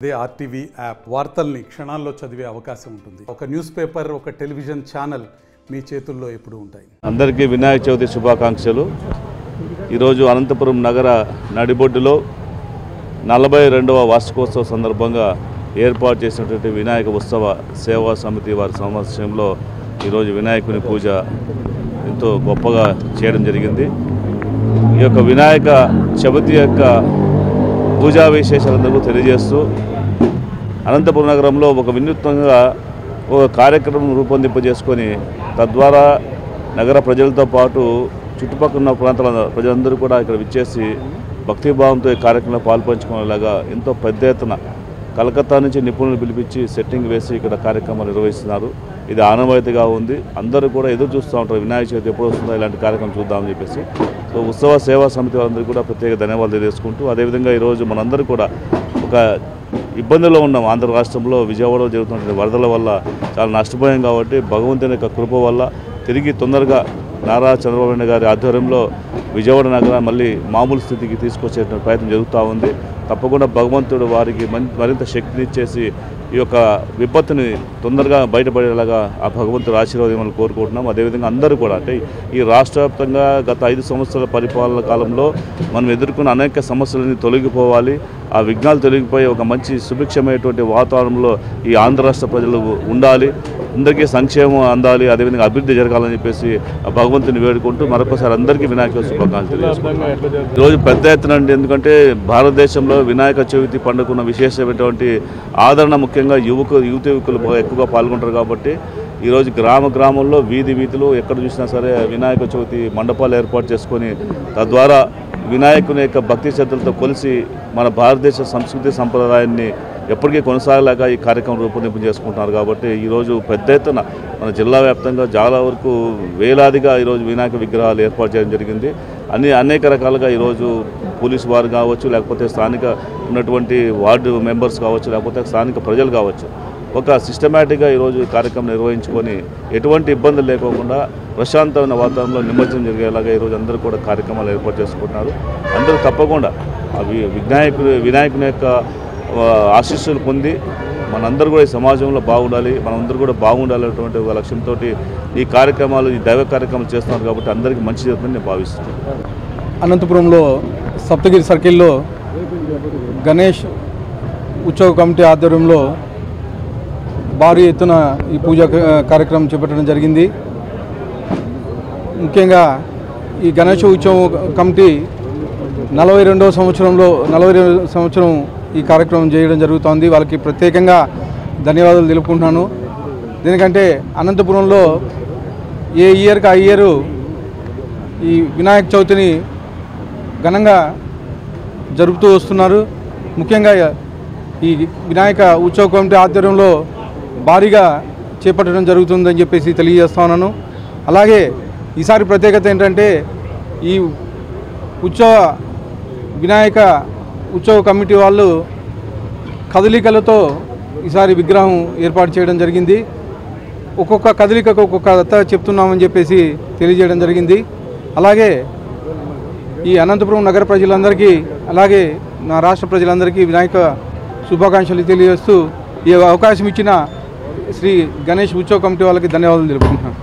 అదే RTV app వార్తల్ని క్షణాల్లో చదివే అవకాశం ఉంటుంది. ఒక న్యూస్ పేపర్, ఒక టెలివిజన్ ఛానల్ మీ చేతుల్లో ఎప్పుడూ ఉంటాయి. అందరికీ వినాయక చవితి శుభాకాంక్షలు. ఈరోజు అనంతపురం నగర నడిబొడ్డులో 42వ వార్షికోత్సవ సందర్భంగా ఏర్పాటు చేసినటువంటి వినాయక ఉత్సవ సేవా సమితి వారి సమక్షంలో ఈరోజు వినాయకుని పూజ ఎంతో గొప్పగా చేయడం జరిగింది. ఈ యొక్క వినాయక చవితి యొక్క పూజా విశేషాలందరూ తెలియజేస్తూ అనంతపురం నగరంలో ఒక వినూత్నంగా ఒక కార్యక్రమం రూపొందింపజేసుకొని తద్వారా నగర ప్రజలతో పాటు చుట్టుపక్కల ఉన్న ప్రాంతాల ప్రజలందరూ కూడా ఇక్కడ విచ్చేసి భక్తిభావంతో ఈ కార్యక్రమంలో పాల్పంచుకునేలాగా ఎంతో పెద్ద ఎత్తున కలకత్తా నుంచి నిపుణులు పిలిపించి సెట్టింగ్ వేసి ఇక్కడ కార్యక్రమాలు నిర్వహిస్తున్నారు. ఇది ఆనవాయితీగా ఉంది. అందరూ కూడా ఎదురు చూస్తూ ఉంటారు, వినాయక చవితి ఎప్పుడు వస్తుందో ఇలాంటి కార్యక్రమం చూద్దామని చెప్పేసి. సో ఉత్సవ సేవా సమితి వారందరికీ కూడా ప్రత్యేక ధన్యవాదాలు తెలియజేసుకుంటూ, అదేవిధంగా ఈరోజు మనందరూ కూడా ఒక ఇబ్బందుల్లో ఉన్నాం. ఆంధ్ర రాష్ట్రంలో విజయవాడలో జరుగుతున్న వరదల వల్ల చాలా నష్టపోయాం కాబట్టి భగవంతుని యొక్క కృప వల్ల తిరిగి తొందరగా నారా చంద్రబాబు నాయుడు గారి ఆధ్వర్యంలో విజయవాడ నగరాన్ని మళ్ళీ మామూలు స్థితికి తీసుకొచ్చే ప్రయత్నం జరుగుతూ ఉంది. తప్పకుండా భగవంతుడు వారికి మరింత శక్తినిచ్చేసి ఈ యొక్క విపత్తుని తొందరగా బయటపడేలాగా ఆ భగవంతుడు ఆశీర్వాదం కోరుకుంటున్నాం. అదేవిధంగా అందరూ కూడా అంటే ఈ రాష్ట్ర వ్యాప్తంగా గత 5 సంవత్సరాల పరిపాలన కాలంలో మనం ఎదుర్కొన్న అనేక సమస్యలని తొలగిపోవాలి, ఆ విఘ్నాలు తొలగిపోయి ఒక మంచి సుభిక్షమైనటువంటి వాతావరణంలో ఈ ఆంధ్ర రాష్ట్ర ప్రజలు ఉండాలి, అందరికీ సంక్షేమం అందాలి, అదేవిధంగా అభివృద్ధి జరగాలని చెప్పేసి ఆ భగవంతుని వేడుకుంటూ మరొకసారి అందరికీ వినాయక శుభాకాంక్షలు తెలియజేసుకుంటున్నాం. ఈరోజు పెద్ద ఎత్తున ఎందుకంటే భారతదేశంలో వినాయక చవితి పండుగకున్న విశేషమైనటువంటి ఆదరణ ముఖ్యంగా యువకులు ఎక్కువగా పాల్గొంటారు కాబట్టి ఈరోజు గ్రామంలో వీధులు ఎక్కడ చూసినా సరే వినాయక చవితి మండపాలు ఏర్పాటు చేసుకొని తద్వారా వినాయకుని యొక్క భక్తి శ్రద్ధలతో కొలిసి మన భారతదేశ సంస్కృతి సంప్రదాయాన్ని ఎప్పటికీ కొనసాగలేక ఈ కార్యక్రమం రూపొందింపు చేసుకుంటున్నారు. కాబట్టి ఈరోజు పెద్ద ఎత్తున మన జిల్లా వ్యాప్తంగా చాలా వరకు వేలాదిగా ఈరోజు వినాయక విగ్రహాలు ఏర్పాటు చేయడం జరిగింది. అనేక రకాలుగా ఈరోజు పోలీసు వారు కావచ్చు, లేకపోతే స్థానిక ఉన్నటువంటి వార్డు మెంబర్స్ కావచ్చు, లేకపోతే స్థానిక ప్రజలు కావచ్చు, ఒక సిస్టమేటిక్గా ఈరోజు కార్యక్రమం నిర్వహించుకొని ఎటువంటి ఇబ్బందులు లేకోకుండా ప్రశాంతమైన వాతావరణంలో నిమజ్జనం జరిగేలాగా ఈరోజు అందరూ కూడా కార్యక్రమాలు ఏర్పాటు చేసుకుంటున్నారు. అందరూ తప్పకుండా అవి వినాయకుని యొక్క ఆశీస్సులు పొంది మనందరూ కూడా ఈ సమాజంలో బాగుండాలి, మనందరూ కూడా బాగుండాలనేటువంటి ఒక లక్ష్యంతో ఈ కార్యక్రమాలు, ఈ దైవ కార్యక్రమాలు చేస్తున్నారు కాబట్టి అందరికీ మంచి జరుగుతుందని నేను భావిస్తున్నాను. అనంతపురంలో సప్తగిరి సర్కిల్లో గణేష్ ఉత్సవ కమిటీ ఆధ్వర్యంలో భారీ ఎత్తున ఈ పూజా కార్యక్రమం చేపట్టడం జరిగింది. ముఖ్యంగా ఈ గణేష్ ఉత్సవ కమిటీ 42వ సంవత్సరం ఈ కార్యక్రమం చేయడం జరుగుతోంది. వాళ్ళకి ప్రత్యేకంగా ధన్యవాదాలు తెలుపుకుంటున్నాను. ఎందుకంటే అనంతపురంలో ఏ ఇయర్కి ఆ ఇయర్ ఈ వినాయక చవితిని ఘనంగా జరుపుతూ వస్తున్నారు. ముఖ్యంగా ఈ వినాయక ఉత్సవ కమిటీ ఆధ్వర్యంలో భారీగా చేపట్టడం జరుగుతుందని చెప్పేసి తెలియజేస్తా ఉన్నాను. అలాగే ఈసారి ప్రత్యేకత ఏంటంటే ఈ వినాయక ఉత్సవ కమిటీ వాళ్ళు కదలికలతో ఈసారి విగ్రహం ఏర్పాటు చేయడం జరిగింది. ఒక్కొక్క కదలికకు ఒక్కొక్క కథ చెప్తున్నామని చెప్పేసి తెలియజేయడం జరిగింది. అలాగే ఈ అనంతపురం నగర ప్రజలందరికీ, అలాగే నా రాష్ట్ర ప్రజలందరికీ వినాయక శుభాకాంక్షలు తెలియజేస్తూ ఈ అవకాశం ఇచ్చిన శ్రీ గణేష్ ఉత్సవ కమిటీ వాళ్ళకి ధన్యవాదాలు తెలుపుకుంటున్నాను.